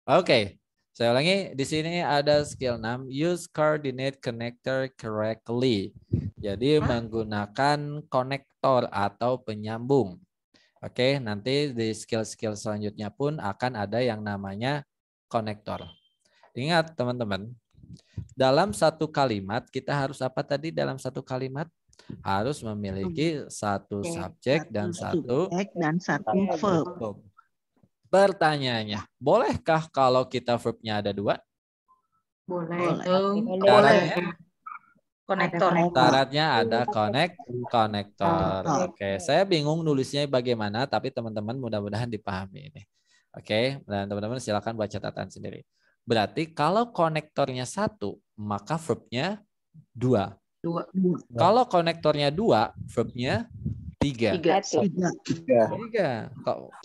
Oke. Saya ulangi, di sini ada skill 6, use coordinate connector correctly. Jadi menggunakan konektor atau penyambung. Oke, nanti di skill-skill selanjutnya pun akan ada yang namanya konektor. Ingat teman-teman, dalam satu kalimat kita harus apa tadi dalam satu kalimat? Harus memiliki satu subjek dan satu verb. Pertanyaannya, bolehkah kalau kita verbnya ada dua? Boleh. Konektor. Syaratnya ada konektor. Oke, saya bingung nulisnya bagaimana, tapi teman-teman mudah-mudahan dipahami ini. Oke, dan teman-teman silakan buat catatan sendiri. Berarti kalau konektornya satu, maka verbnya dua. Kalau konektornya dua, verbnya tiga.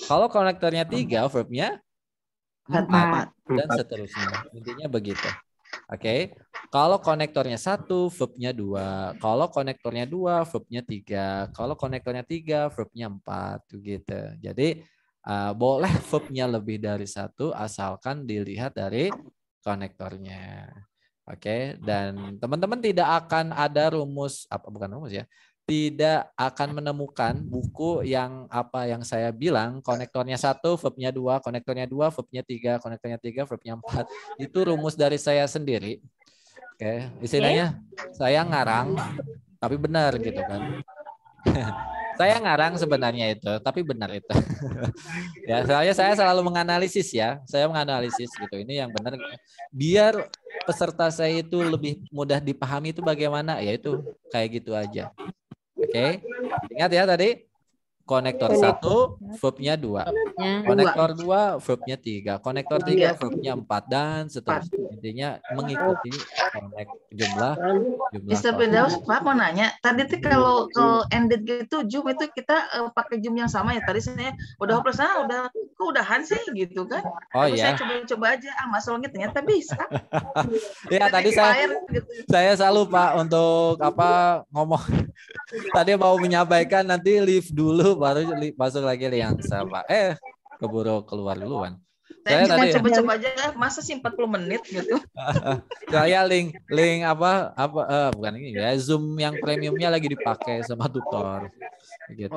Kalau konektornya tiga, verbnya empat. Dan seterusnya. Intinya begitu. Oke, kalau konektornya satu, verbnya dua. Kalau konektornya dua, verbnya tiga. Kalau konektornya tiga, verbnya empat. Gitu. Jadi boleh verbnya lebih dari satu, asalkan dilihat dari konektornya. Oke, dan teman-teman tidak akan ada rumus bukan rumus ya. Tidak akan menemukan buku yang yang saya bilang konektornya satu, verbnya dua, konektornya dua, verbnya tiga, konektornya tiga, verbnya empat. Itu rumus dari saya sendiri. Oke, istilahnya saya ngarang, tapi benar gitu kan. Saya ngarang sebenarnya itu, tapi benar itu. Ya, saya selalu menganalisis ya. Saya menganalisis gitu. Ini yang benar. Biar peserta saya itu lebih mudah dipahami itu bagaimana, ya itu kayak gitu aja. Oke, ingat ya tadi konektor satu, verbnya dua. Konektor dua, verbnya tiga. Konektor tiga, verbnya empat dan seterusnya. Intinya mengikuti jumlah. Mister Firdaus, Pak mau nanya. Tadi tuh kalau ended gitu Zoom itu kita pakai Zoom yang sama ya. Tadi saya udah hopeless, udahan sih gitu kan. Oh iya. Saya coba aja masalahnya ternyata bisa. Ya tadi saya selalu Pak untuk ngomong. Tadi mau menyampaikan nanti leave dulu baru masuk lagi yang sama. Keburu keluar duluan. Saya tadi coba-coba aja masa sih 40 menit gitu. Saya link bukan ini ya, Zoom yang premiumnya lagi dipakai sama tutor gitu.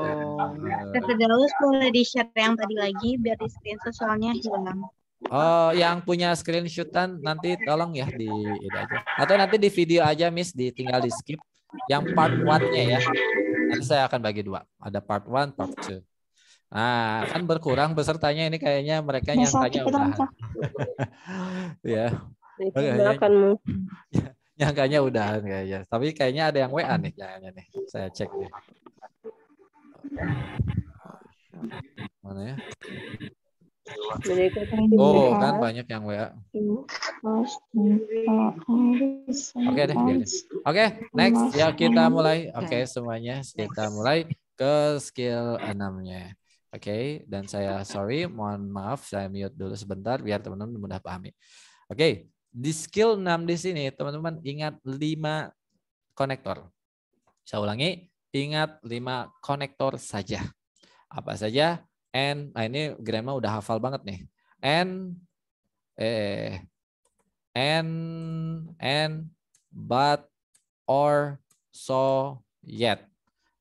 Firdaus boleh di-share yang tadi lagi biar di screenshot soalnya hilang. Oh, yang punya screenshotan nanti tolong ya di ini aja. Atau nanti di video aja Miss, tinggal di skip yang part 1-nya ya. Nanti saya akan bagi dua. Ada part 1, part 2. Nah, kan berkurang pesertanya ini kayaknya mereka nyangkanya udahan. Ya. Nyangkanya udahan kayaknya. Tapi kayaknya ada yang WA nih kayaknya nih. Saya cek nih. Mana ya? Oh, kan banyak yang WA. Oke deh. Oke, next ya kita mulai. Oke, semuanya kita mulai ke skill 6-nya. Oke, dan saya mohon maaf saya mute dulu sebentar biar teman-teman mudah pahami. Oke, di skill 6 di sini teman-teman ingat 5 konektor. Saya ulangi, ingat 5 konektor saja. Apa saja? Ini Grandma udah hafal banget nih. But, or, so, yet.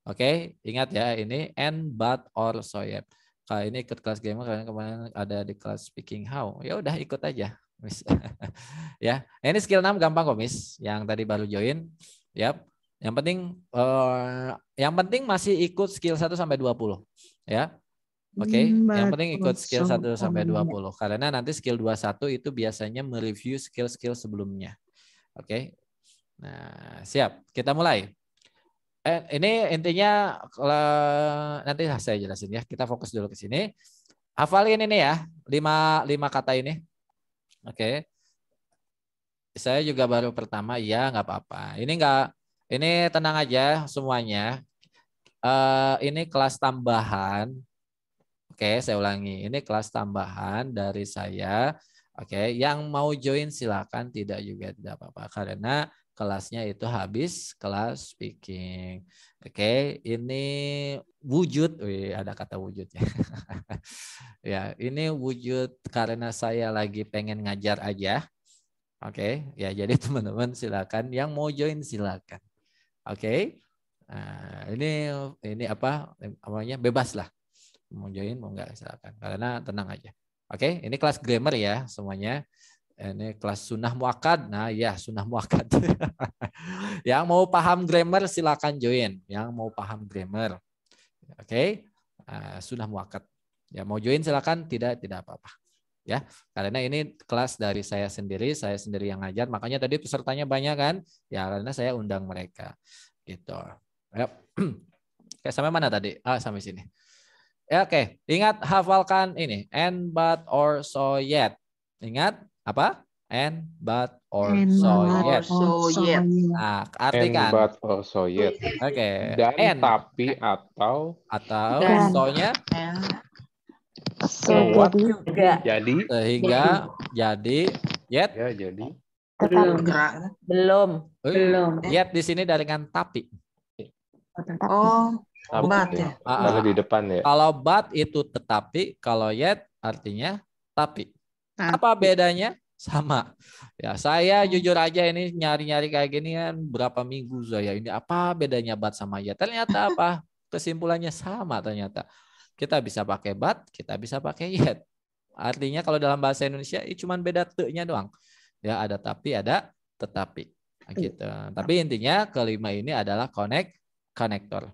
Oke, ingat ya ini but, or, so, yet. Kalau ini ikut kelas Grandma karena kemarin ada di kelas speaking how. Ya udah ikut aja, Miss. Ya, ini skill 6 gampang kok, Miss. Yang tadi baru join. Yap. Yang penting masih ikut skill 1 sampai 20, ya. Oke, yang penting ikut skill 1 sampai 20 karena nanti skill 21 itu biasanya mereview skill-skill sebelumnya. Oke. Nah, siap. Kita mulai. Ini intinya nanti saya jelasin ya. Kita fokus dulu ke sini. Hafalin ini ya, 5 kata ini. Oke. Saya juga baru pertama, ya nggak apa-apa. Ini tenang aja semuanya. Ini kelas tambahan. Oke, saya ulangi. Ini kelas tambahan dari saya. Oke, yang mau join silakan, tidak juga tidak apa-apa. Karena kelasnya itu habis kelas speaking. Oke, ini wujud, ada kata wujud ya. Ya, ini wujud karena saya lagi pengen ngajar aja. Oke, ya jadi teman-teman silakan yang mau join silakan. Oke. Nah, ini apa namanya? Bebas lah. Mau join mau enggak silakan. Karena tenang aja. Oke, ini kelas grammar ya semuanya. Ini kelas sunnah muakkad. Nah, ya sunnah muakkad. Yang mau paham grammar silakan join. Yang mau paham grammar. Oke. Sunnah muakkad. Ya, mau join silakan, tidak apa-apa. Ya, karena ini kelas dari saya sendiri yang ngajar. Makanya tadi pesertanya banyak kan? Ya, karena saya undang mereka. Gitu. Yep. Oke, sampai mana tadi? Sampai sini. Ya, oke. Ingat hafalkan ini. And, but, or, so, yet. Ingat apa? And, but, or, so, yet. Nah, artikan. And, but, or, so, yet. Oke. Dan, And. tapi, atau so-nya. So, what? Jadi. Sehingga, jadi, yet. Ya, jadi. Belum. Yet di sini dengan tapi. Oh, but ya. Karena di depan ya. Kalau but itu tetapi, kalau yet artinya tapi. Apa bedanya? Sama. Ya, saya jujur aja ini nyari-nyari kayak gini kan berapa minggu saya. Ini apa bedanya but sama yet? Ternyata apa? Kesimpulannya sama ternyata. Kita bisa pakai but, kita bisa pakai yet. Artinya kalau dalam bahasa Indonesia ini cuma beda te-nya doang. Ya, ada tapi, ada tetapi. Gitu. Tapi intinya kelima ini adalah konektor.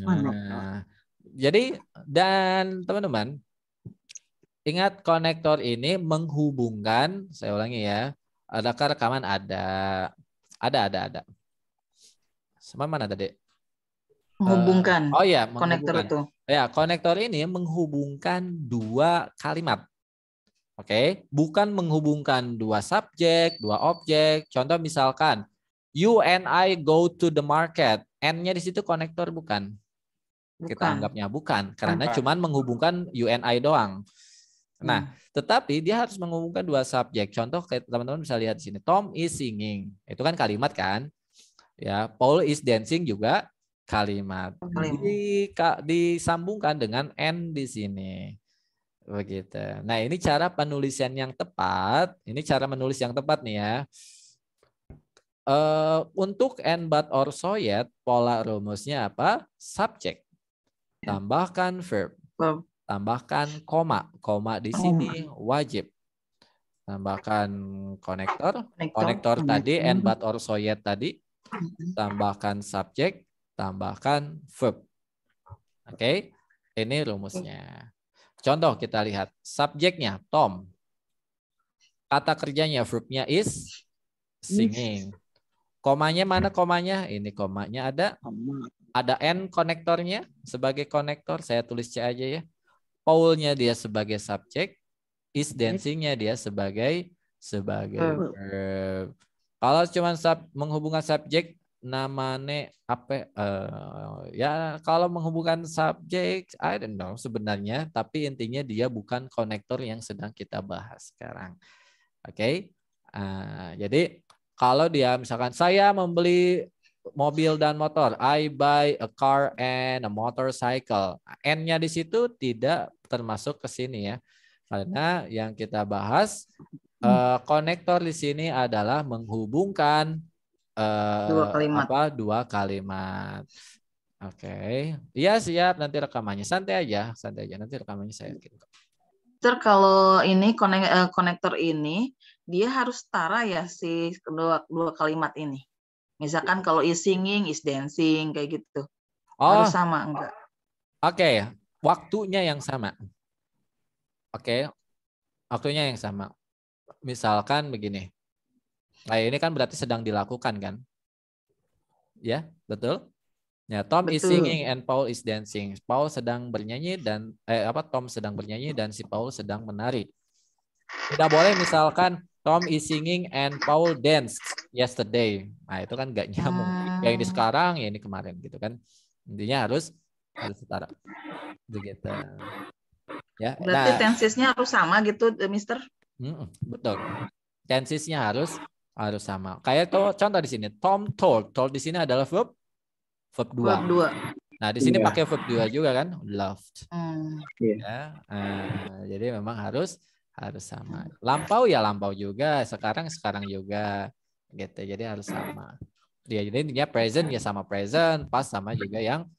Nah, jadi dan teman-teman ingat konektor ini menghubungkan, saya ulangi ya. Adakah rekaman? Ada. Sama mana tadi? Menghubungkan. Oh ya, konektor itu. Ya, konektor ini menghubungkan dua kalimat. Oke, bukan menghubungkan dua subjek, dua objek. Contoh misalkan, you and I go to the market. N-nya di situ konektor bukan? Kita anggapnya bukan, karena cuman menghubungkan you and I doang. Nah, tetapi dia harus menghubungkan dua subjek. Contoh kayak teman-teman bisa lihat di sini, Tom is singing. Itu kan kalimat kan? Ya, Paul is dancing juga kalimat. Disambungkan dengan N di sini. Begitu. Nah, ini cara penulisan yang tepat. Ini cara menulis yang tepat nih ya. Untuk and, but, or, so, yet, pola rumusnya apa? Subjek. Tambahkan verb. Tambahkan koma. Koma di sini wajib. Tambahkan konektor. Konektor tadi, and, but, or, so, yet tadi. Tambahkan subjek. Tambahkan verb. Oke. Ini rumusnya. Contoh kita lihat. Subjeknya Tom. Kata kerjanya verbnya is singing. Komanya mana komanya? Ini komanya ada. Ada N konektornya sebagai konektor. Saya tulis C aja ya. Paul-nya dia sebagai subjek. Is dancing-nya dia sebagai verb. Kalau cuma menghubungkan subjek namanya apa? Ya kalau menghubungkan subjek, I don't know sebenarnya. Tapi intinya dia bukan konektor yang sedang kita bahas sekarang. Oke. Jadi kalau dia misalkan saya membeli mobil dan motor, I buy a car and a motorcycle. N-nya di situ tidak termasuk ke sini ya. Karena yang kita bahas konektor di sini adalah menghubungkan dua kalimat. Oke. Iya siap, nanti rekamannya santai aja nanti rekamannya saya kirim. Kalau ini konektor ini dia harus setara ya si dua kalimat ini. Misalkan kalau is singing, is dancing kayak gitu. Harus sama enggak? Oke, waktunya yang sama. Oke. Waktunya yang sama. Misalkan begini. Nah, ini kan berarti sedang dilakukan kan? Ya, betul? Ya, Tom is singing and Paul is dancing. Paul sedang bernyanyi dan Tom sedang bernyanyi dan si Paul sedang menari. Tidak boleh misalkan Tom is singing and Paul danced yesterday. Nah, itu kan enggak nyambung. Yang ini sekarang, ya ini kemarin gitu kan. Intinya harus setara. Begitu. Ya. Berarti tensesnya harus sama gitu, Mister? Betul. Tensesnya harus Harus sama. Kayak contoh di sini, Tom told. Told di sini adalah verb 2. Nah, di sini pakai verb 2 juga kan? Loved. Ya. Jadi memang harus sama. Lampau ya lampau juga, sekarang juga gitu. Jadi harus sama. Ya, jadi intinya present ya sama present, past sama juga yang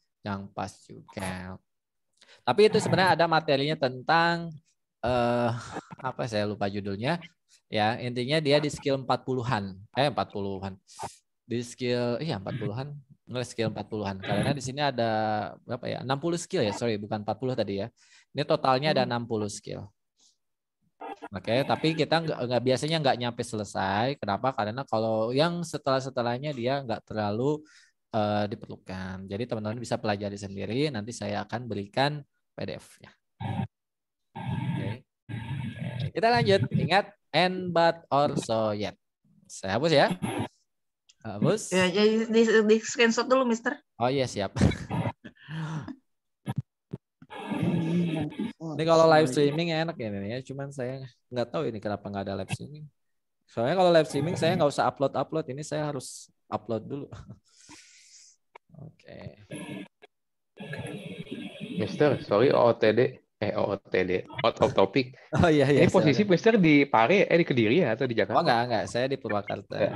past juga. Tapi itu sebenarnya ada materinya tentang apa saya lupa judulnya. Ya, intinya dia di skill 40-an. 40-an. Di skill 40-an. Skill 40-an. Karena di sini ada berapa ya? 60 skill ya. Sorry, bukan 40 tadi ya. Ini totalnya ada 60 skill. Oke, tapi kita biasanya nggak nyampe selesai. Kenapa? Karena kalau yang setelahnya dia nggak terlalu diperlukan. Jadi teman-teman bisa pelajari sendiri. Nanti saya akan berikan PDF-nya. Oke. Kita lanjut. Ingat and but or so yet. Saya hapus ya. Hapus. Ya, jadi di screenshot dulu, Mister. Oh iya, siap. Ini kalau live streaming enak ya. Cuman saya nggak tahu ini kenapa nggak ada live streaming. Soalnya kalau live streaming saya nggak usah upload. Ini saya harus upload dulu. Oke. Mister, sorry OOTD. Out of topic. Oh iya. Ini posisi Mister di Pare, di Kediri ya atau di Jakarta? Oh enggak. Saya di Purwakarta. Ya.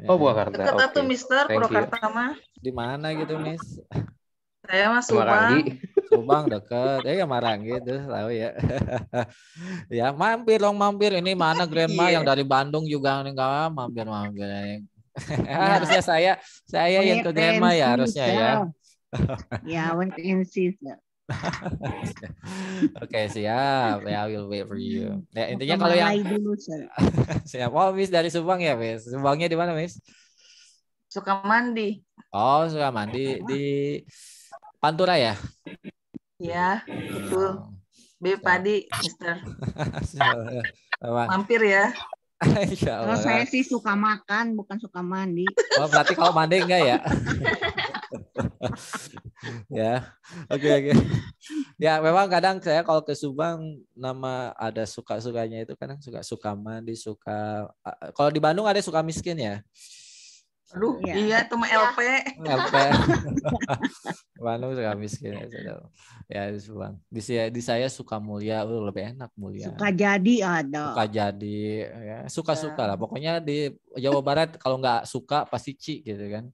Oh, Purwakarta. Dekat tuh Mister, Purwakarta mah. Di mana gitu, Miss? Saya mah Subang. Subang dekat. Ya Marangi itu tahu ya. Ya, mampir. Ini mana Grandma yang dari Bandung juga enggak mampir. Harusnya saya yang ke Grandma ya harusnya ya. Ya, wait and see. Oke, siap. Ya, I will wait for you. Ya, intinya kalau yang dulu, siap. Oh, Miss dari Subang ya, Miss. Subangnya di mana, Miss? Sukamandi. Oh, Sukamandi di Pantura ya? Ya, betul. Padi, Mister. Mampir ya. Kalau saya sih suka makan, bukan suka mandi. Oh, berarti kalau mandi enggak ya? Ya, oke. Ya, memang kadang saya kalau ke Subang nama ada suka-sukanya itu kadang suka mandi, kalau di Bandung ada suka miskin ya. Aduh, iya itu mah LP. Bandung suka miskin ya di Subang. Di saya suka mulia, lebih enak mulia. Suka jadi ada. Suka jadi, ya suka-suka lah. Pokoknya di Jawa Barat kalau nggak suka pasti Ci gitu kan.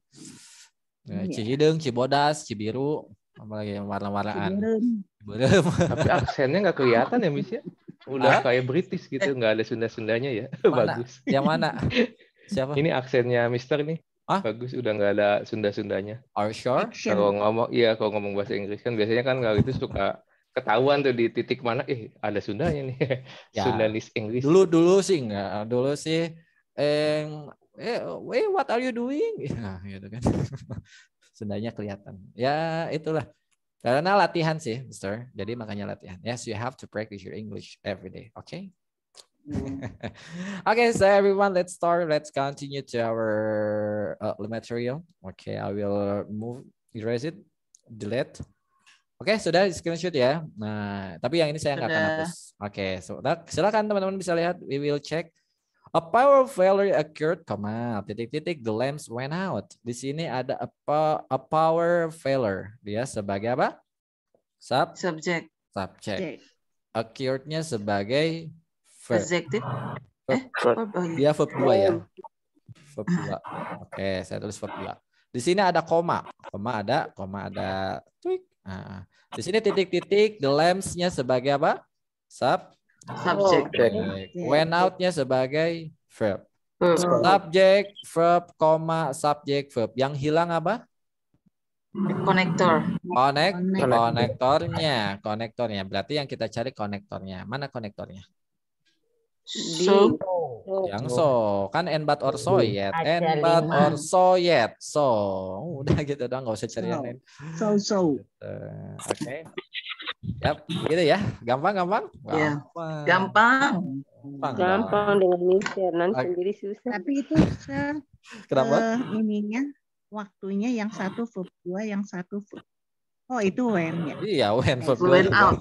Cihideng, Cibodas, Cibiru, apalagi yang warna-warnaan. Tapi aksennya nggak kelihatan ya, Miss ya. Udah kayak British gitu, nggak ada Sunda-Sundanya ya. Bagus. Yang mana? Siapa? Ini aksennya Mister nih. Bagus, udah nggak ada Sunda-Sundanya. Are you sure? Kalau ngomong bahasa Inggris kan biasanya kan kalau itu suka ketahuan tuh di titik mana, ada Sundanya nih. Ya. Sundanese English. Dulu sih enggak. Dulu sih what are you doing? Ya, gitu kan. Sundanya kelihatan. Ya, itulah. Karena latihan sih, Mister. Jadi makanya latihan. Yes, you have to practice your English every day. Okay? Okay, so everyone, let's start. Let's continue to our material. Okay, I will erase it, delete. Oke, sudah screenshot ya. Nah, tapi yang ini saya nggak akan hapus. Oke, so silakan teman-teman bisa lihat. We will check. A power failure occurred, titik-titik, the lamps went out. Di sini ada a power failure. Dia sebagai apa? Subject. Occurred-nya sebagai verb. Adjective. Dia verb 2 ya. Verb 2. Oke, saya tulis verb 2. Di sini ada koma. Koma ada. Nah, di sini titik-titik, the lamps-nya sebagai apa? Subject. Went out-nya sebagai verb. Subject, verb, koma, subject, verb. Yang hilang apa? Konektornya. Berarti yang kita cari konektornya. Mana konektornya? Yang kan and but or so yet. And but or so yet. Udah gitu doang, nggak usah cari yang lain. Oke. Yap, gitu ya. Gampang. Ya. Gampang dengan Mister, nanti sendiri susah. Tapi itu kenapa? Ininya waktunya yang satu verb 2, yang satu verb. Oh, itu when ya. Iya, when verb went out.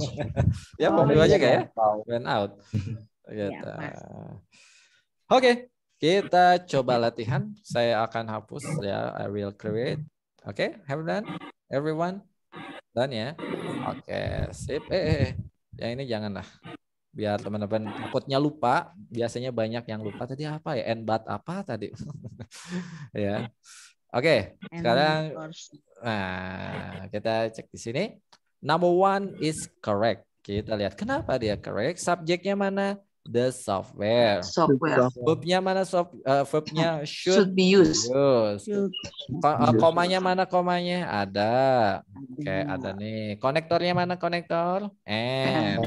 Ya, verb 2 aja kayak ya. Went out. Gitu. Oke. Kita coba latihan. Saya akan hapus ya. I will create. Oke, have done? Everyone? Done ya? Oke, sip. Yang ini janganlah. Biar teman-teman takutnya lupa. Biasanya banyak yang lupa. Tadi apa ya? But apa tadi? Ya. Oke, sekarang kita cek di sini. Number 1 is correct. Kita lihat kenapa dia correct. Subjeknya mana? The software. Verbnya mana? Verbnya should be used. Komanya mana komanya? Ada. Oke, ada nih. Konektornya mana konektor? And.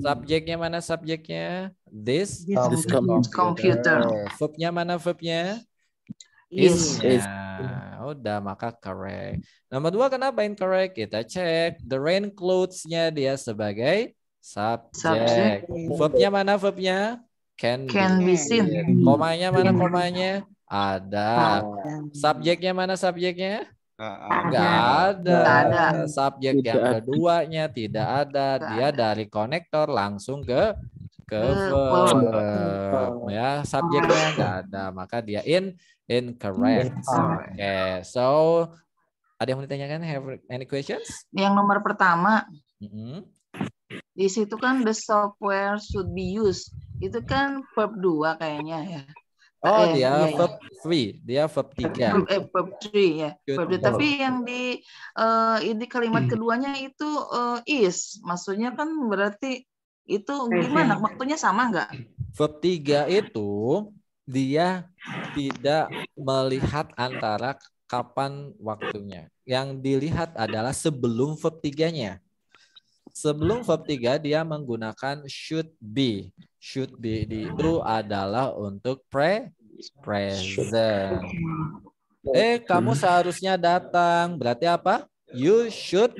Subjeknya mana subjeknya? This computer. Verbnya mana verbnya? Is. Udah, maka correct. Nomor 2 kenapa incorrect? Kita cek. The rain clothes-nya dia sebagai subjek. Verbnya mana verbnya? Can be seen. Komanya mana komanya? Ada. Subjeknya mana subjeknya? Enggak ada. Subjek yang keduanya tidak ada. Dia dari konektor langsung ke verb. Ya, subjeknya enggak ada. Maka dia incorrect. Oke, so ada yang mau ditanyakan? Have any questions? Yang nomor pertama. Di situ kan the software should be used. Itu kan verb 2 kayaknya ya. Oh, dia verb 3. Dia verb 3. Verb 3 ya. Verb 3. Tapi yang di kalimat keduanya itu is. Maksudnya kan berarti itu gimana? Waktunya sama nggak? Verb 3 itu dia tidak melihat antara kapan waktunya. Yang dilihat adalah sebelum verb 3-nya. Sebelum verb 3 dia menggunakan should be. Should be itu adalah untuk present. Kamu seharusnya datang. Berarti apa? You should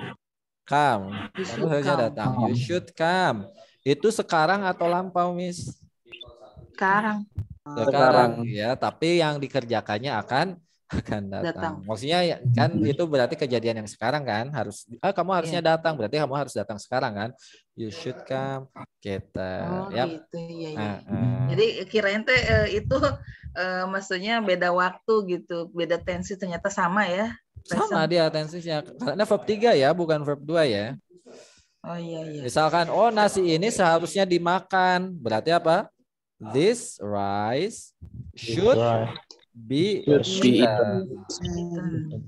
come. Kamu seharusnya datang. You should come. Itu sekarang atau lampau, Miss? Sekarang ya, tapi yang dikerjakannya akan datang. Maksudnya kan itu berarti kejadian yang sekarang kan harus kamu harusnya datang, berarti kamu harus datang sekarang kan. You should come. Kita gitu ya. Jadi kirain itu maksudnya beda waktu gitu, beda tensi, ternyata sama ya. Sama dia tensinya. Karena verb 3 ya, bukan verb 2 ya. Oh iya. Misalkan nasi ini seharusnya dimakan. Berarti apa? This rice should be eaten.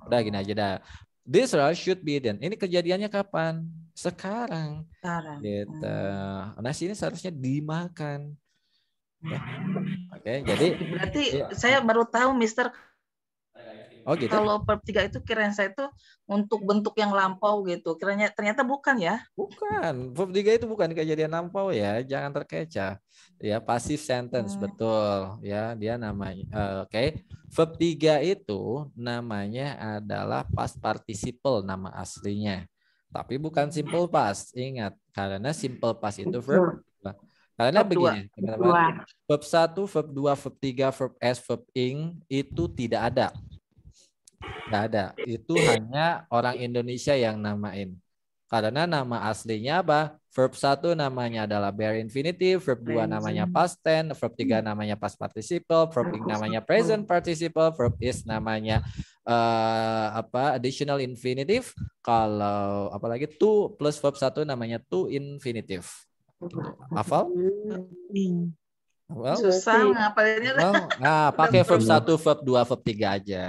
Udah gini aja dah. This rice should be eaten. Ini kejadiannya kapan? Sekarang. Gitu. Nasi ini seharusnya dimakan. Ya. Oke, jadi berarti saya baru tahu, Mister. Oh gitu. Kalau verb 3 itu kirain saya itu untuk bentuk yang lampau gitu. Ternyata bukan ya? Bukan. Verb 3 itu bukan kejadian lampau ya. Jangan terkecoh. Ya, passive sentence betul. Ya, dia namanya. Oke. Verb 3 itu namanya adalah past participle nama aslinya. Tapi bukan simple past. Ingat, karena simple past itu verb. Karena begini, teman-teman. Verb 1, verb 2, verb 3, verb S, verb ing itu tidak ada. Nggak ada. Itu hanya orang Indonesia yang namain. Karena nama aslinya apa? Verb 1 namanya adalah bare infinitive, verb 2 namanya past tense, verb 3 namanya past participle, verb ing namanya present participle, verb is namanya additional infinitive. Kalau apalagi to plus verb 1 namanya to infinitive. Hafal? Well, susah ngapalinnya. Pakai verb 1, verb 2, verb 3 aja.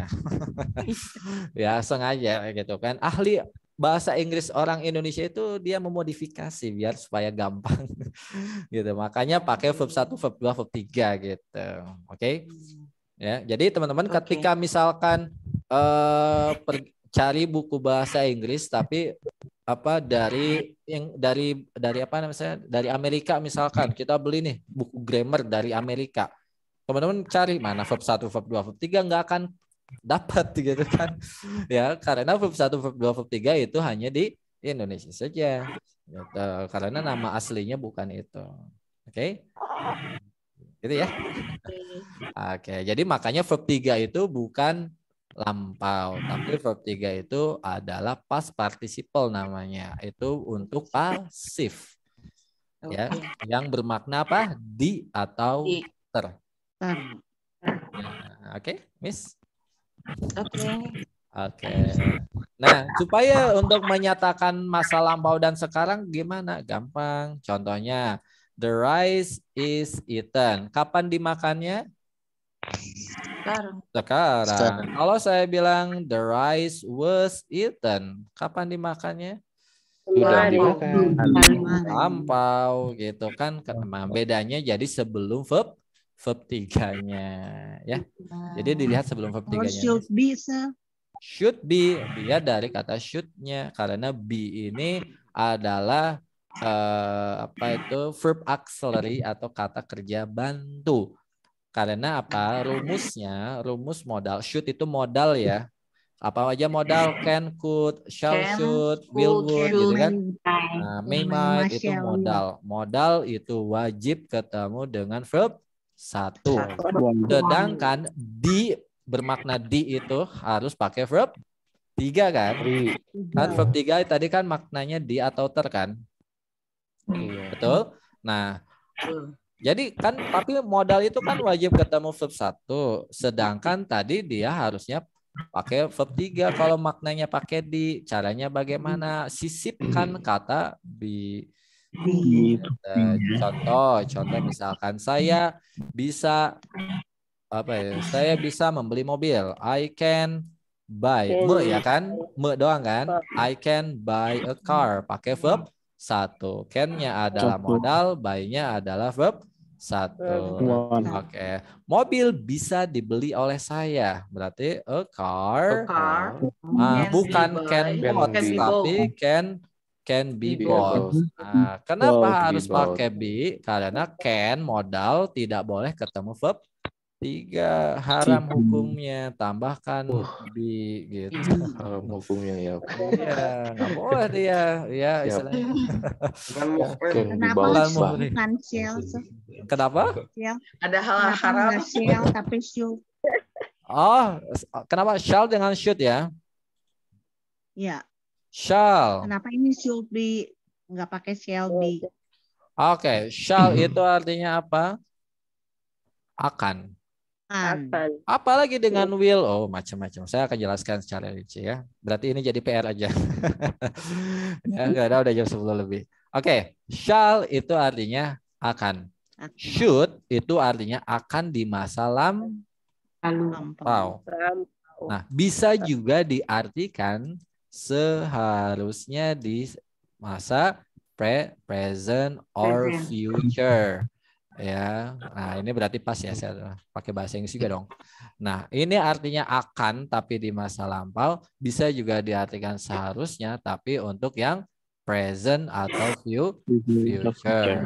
Ya, sengaja gitu kan. Ahli bahasa Inggris orang Indonesia itu dia memodifikasi biar supaya gampang. Gitu. Makanya pakai verb 1, verb 2, verb 3 gitu. Oke? Ya, jadi teman-teman ketika misalkan cari buku bahasa Inggris tapi dari apa namanya, dari Amerika misalkan kita beli nih buku grammar dari Amerika, teman-teman cari mana verb 1, verb 2, verb 3 nggak akan dapat gitu kan ya, karena verb 1, verb 2, verb 3 itu hanya di Indonesia saja gitu, karena nama aslinya bukan itu. Oke? Gitu ya. Oke, jadi makanya verb 3 itu bukan lampau, tapi verb 3 itu adalah past participle namanya. Itu untuk pasif. Ya, yang bermakna apa? Di atau ter. Oke, Miss? Oke. Oke. Nah, supaya untuk menyatakan masa lampau dan sekarang gimana? Gampang. Contohnya, the rice is eaten. Kapan dimakannya? Sekarang. Kalau saya bilang the rice was eaten, kapan dimakannya? Sudah dimakan. Lampau gitu kan. Nah, bedanya jadi sebelum verb 3-nya ya. Jadi dilihat sebelum verb 3-nya. Should be, sir. Should be, dia dari kata should-nya, karena be ini adalah verb auxiliary atau kata kerja bantu. Karena apa? Rumus modal. Should itu modal ya. Apa aja modal? Can, could, shall, should, will, would, gitu kan. Nah, may, might itu modal. Modal itu wajib ketemu dengan verb 1. Sedangkan di bermakna di itu harus pakai verb 3 kan? Kan verb 3 tadi kan maknanya di atau ter kan? Betul? Nah, jadi kan tapi modal itu kan wajib ketemu verb 1. Sedangkan tadi dia harusnya pakai verb 3 kalau maknanya pakai di. Caranya bagaimana? Sisipkan kata be. Contoh misalkan saya bisa saya bisa membeli mobil. I can buy. Ya kan? Doang kan? I can buy a car. Pakai verb 1. Can-nya adalah modal, buy-nya adalah verb 1. Oke. Mobil bisa dibeli oleh saya. Berarti a car. Bukan can bought, tapi can be bought. Nah, kenapa harus pakai be? Karena can modal tidak boleh ketemu verb 3, haram hukumnya, tambahkan be gitu. Haram hukumnya ya. Iya, nggak boleh dia, ya istilahnya. Bukan shell. Kenapa? Ada hal haram. Shell tapi should. Oh, kenapa shall dengan should ya? Ya. Shall. Kenapa ini should be nggak pakai shall be? Oke, shall itu artinya apa? Akan. Apalagi dengan will, macam-macam. Saya akan jelaskan secara rinci ya. Berarti ini jadi PR aja. Ya, nggak ada, udah jam 10 lebih. Oke, shall itu artinya akan. Should itu artinya akan di masa lampau. Nah, bisa juga diartikan seharusnya di masa present or future. Ya, nah ini berarti pas ya, saya pakai bahasa Inggris juga dong. Nah, ini artinya akan tapi di masa lampau, bisa juga diartikan seharusnya tapi untuk yang present atau future.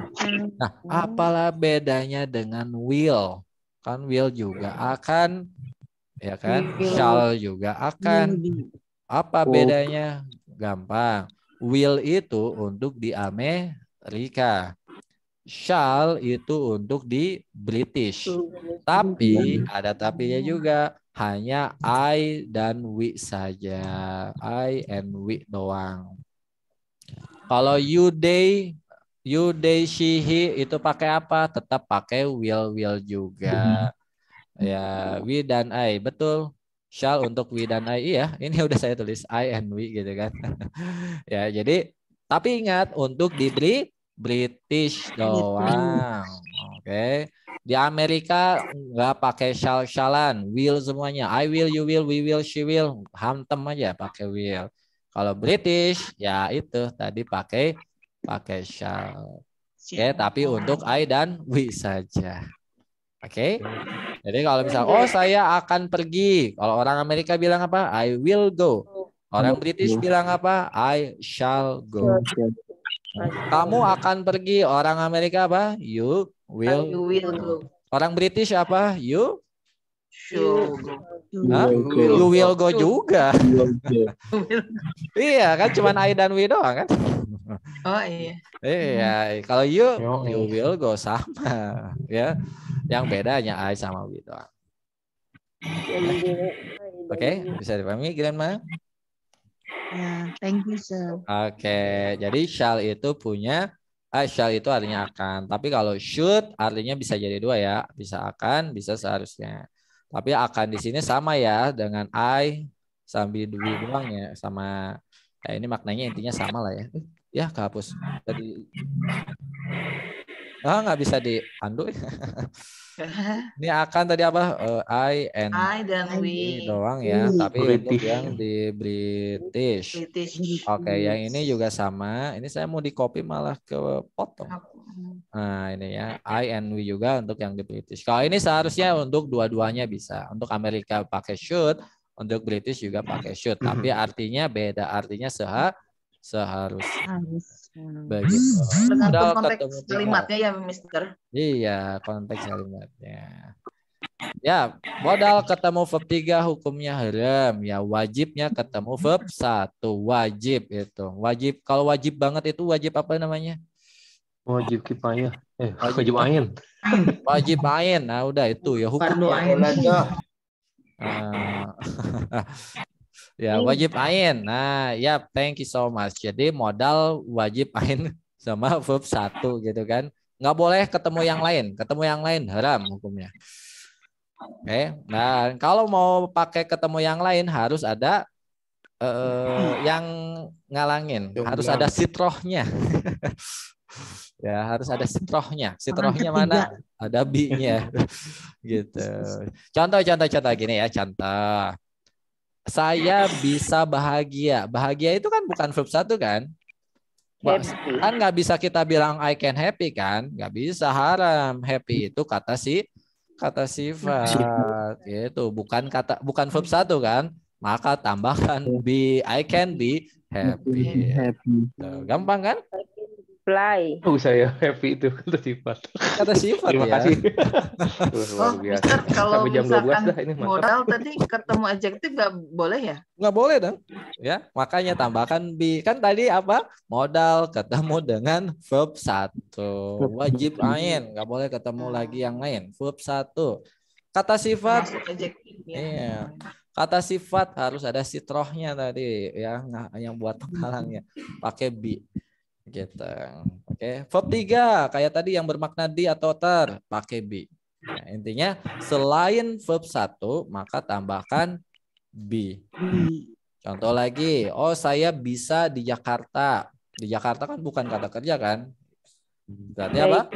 Nah, apalah bedanya dengan will? Kan will juga akan, ya kan? Shall juga akan. Apa bedanya? Gampang. Will itu untuk di Amerika. Shall itu untuk di British. Tapi ada tapinya juga, hanya I dan we saja. I and we doang. Kalau you, they, she, he itu pakai apa? Tetap pakai will juga. Ya, we dan I, betul. Shall untuk we dan I, iya. Ini udah saya tulis I and we gitu kan. Ya, jadi tapi ingat untuk di British doang. Oke. Di Amerika nggak pakai shall-shallan, will semuanya. I will, you will, we will, she will. Hantem aja pakai will. Kalau British ya itu tadi pakai shall. Oke, tapi untuk I dan we saja. Oke. Jadi kalau misal saya akan pergi. Kalau orang Amerika bilang apa? I will go. Orang British bilang apa? I shall go. Kamu akan pergi. Orang Amerika apa? You will go. Orang British apa? You will go juga. Iya kan, cuman I dan we doang kan. Oh iya. Iya, kalau you will go sama ya. Yang bedanya I sama we doang. Oke, bisa dipahami Grandma? Ya, thank you, sir. Oke, jadi shall itu punya, shall itu artinya akan. Tapi kalau should artinya bisa jadi dua ya. Bisa akan, bisa seharusnya. Tapi akan di sini sama ya dengan I sambil we doang ya, sama ini maknanya intinya sama lah ya. Ya kehapus tadi. Nggak bisa dipandu. Ini akan tadi apa? I dan we we doang ya. Tapi untuk British. yang di British. Oke, yang ini juga sama. Ini saya mau di copy malah ke potong. Nah ini ya, I and we juga untuk yang di British. Kalau ini seharusnya untuk dua-duanya bisa. Untuk Amerika pakai should, untuk British juga pakai should. Tapi artinya beda. Artinya seharusnya. Begitu. Tergantung konteks kalimatnya ya, Mister. Iya, konteks kalimatnya. Ya, modal ketemu verb 3 hukumnya haram. Ya, wajibnya ketemu verb 1. Wajib itu. Wajib. Kalau wajib banget itu wajib apa namanya? Wajib kifayah. Wajib ain. Wajib ain. Nah, udah itu ya hukumnya. Ya, wajib ain. Nah, ya thank you so much. Jadi modal wajib ain sama verb 1 gitu kan. Nggak boleh ketemu yang lain. Ketemu yang lain haram hukumnya. Oke. Nah, kalau mau pakai ketemu yang lain harus ada yang ngalangin. Harus ada sitrohnya. Ya, harus ada sitrohnya. Sitrohnya mana? Ada bi-nya. Gitu. Contoh gini ya, contoh. Saya bisa bahagia. Bahagia itu kan bukan verb 1 kan? Kan nggak bisa kita bilang I can happy kan? Nggak bisa, haram. Happy itu kata sifat. Gitu. Bukan verb 1 kan? Maka tambahkan be, I can be happy. Tuh, gampang kan? Saya happy itu kata sifat. Kata sifat. Terima kasih. Mister, kalau misalkan modal tadi ketemu adjektif nggak boleh ya? Nggak boleh dong. Ya, makanya tambahkan be. Kan tadi apa? Modal ketemu dengan verb 1. Wajib ain, nggak boleh ketemu lagi yang lain. Verb 1. Kata sifat. Iya. Kata sifat harus ada sitrohnya tadi ya, yang buat penghalangnya. Pakai be. Gitu. Oke, verb 3 kayak tadi yang bermakna di atau ter, pakai be. Nah, intinya selain verb 1 maka tambahkan be. Contoh lagi, saya bisa di Jakarta. Di Jakarta kan bukan kata kerja kan? Berarti apa?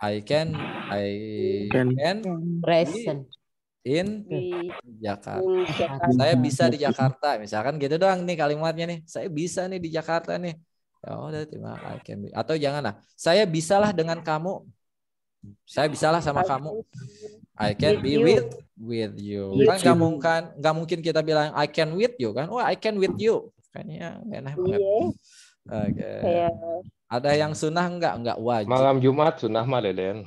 I can present in Jakarta. Saya bisa di Jakarta. Misalkan gitu doang nih kalimatnya nih. Saya bisa nih di Jakarta nih. Ya udah, terima I can be. Atau janganlah, saya bisalah dengan kamu. Saya bisalah sama kamu. I can be with you. Kan nggak mungkin kita bilang I can with you kan? I can with you. Kayaknya enak banget. Oke. Ada yang sunnah enggak wajib. Malam Jumat sunnah mah Deden.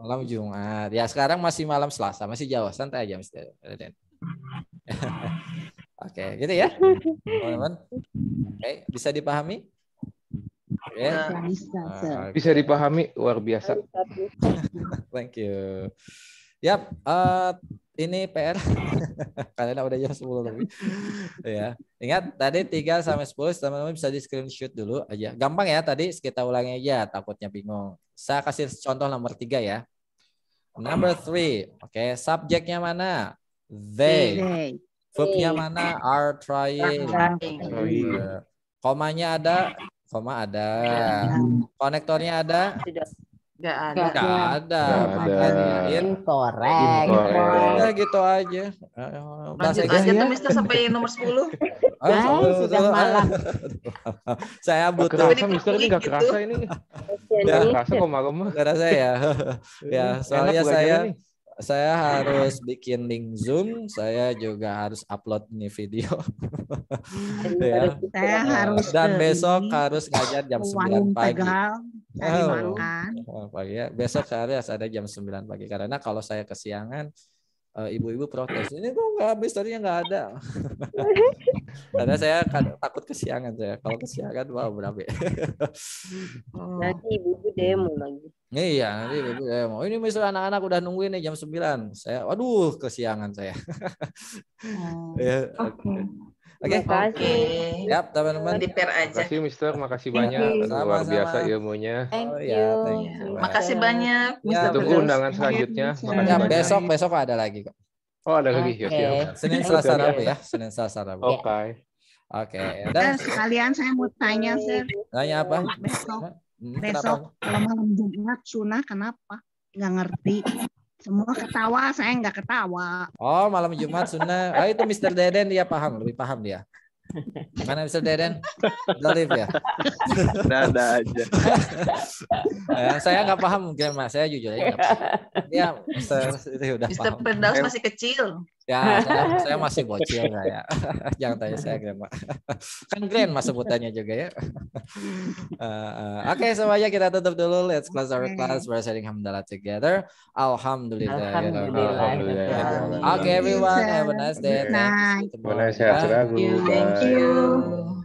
Malam Jumat. Ya sekarang masih malam Selasa, masih jauh, santai aja Mr. Deden. Oke, gitu ya, teman-teman. Oke, bisa dipahami? Oke. Bisa dipahami, luar biasa. Thank you. Yap, ini PR. Karena udah jam 10 lebih. Ya. Ingat tadi 3 sampai 10 teman-teman bisa di screenshot dulu aja. Gampang ya, tadi kita ulangi aja, takutnya bingung. Saya kasih contoh nomor 3 ya. Number 3. Oke, subjeknya mana? They. Verbnya mana? Are trying. Komanya ada? Koma ada. Konektornya ada? Nggak ada. Incorrect. Ya gitu aja. Lanjut aja tuh Mister sampai nomor 10. Sudah malam. Saya butuh. Kerasa Mister ini nggak kerasa ini. Nggak kerasa kok malam. Nggak kerasa ya. Ya soalnya saya harus bikin link Zoom, saya juga harus upload nih video. Ya. Saya harus dan besok harus ngajar jam 9 pagi. Pagi ya. Besok harus ada jam 9 pagi karena kalau saya kesiangan ibu-ibu protes. Ini kok Misternya nggak ada. Karena saya takut kesiangan saya. Kalau kesiangan wow berapa ya? Nanti ibu demo lagi. Iya, nanti ibu demo. Ini misalnya anak-anak udah nungguin nih jam 9. Saya waduh kesiangan saya. Ya, Oke. Oke. Terima kasih. Yap, teman-teman. Di-pair aja. Makasih Mister, makasih Thank banyak. you. Aduh, luar Sama-sama. biasa ilmunya. Thank Oh you. ya, thank you. Ya, Bye. makasih banyak, Ya, Mr. Tunggu Firdaus. undangan selanjutnya. Makasih Ya, banyak. besok ada lagi kok. Oh, ada lagi. Ya, Oke. siap. Senin, Thank Selasa, you. Rabu ya. Senin, Selasa, Rabu. Oke. Oke, udah. Sekalian saya mau tanya, Sir. Nanya apa? Besok, Kenapa? kalau malam Jumat sunah kenapa? Nggak ngerti. Semua ketawa, saya nggak ketawa. Oh, malam Jumat sunnah. Ah, itu Mr. Deden dia paham, lebih paham dia. Mana Mr. Deden? Dalif ya? Ada aja. Ya, saya nggak paham Grandma, saya jujur aja nggak paham. Dia Mr. itu udah Mr. paham. Firdaus masih kecil. Ya, saya masih bocil ya. Jangan tanya saya Grandma. Kan Grandma sebutannya juga ya. Oke, semuanya kita tutup dulu. Let's close our class. We're saying hamdalah together. Alhamdulillah. Alhamdulillah. Oke, everyone. Have a nice day. Good night. Thanks. Mana sehat selalu. Thank you.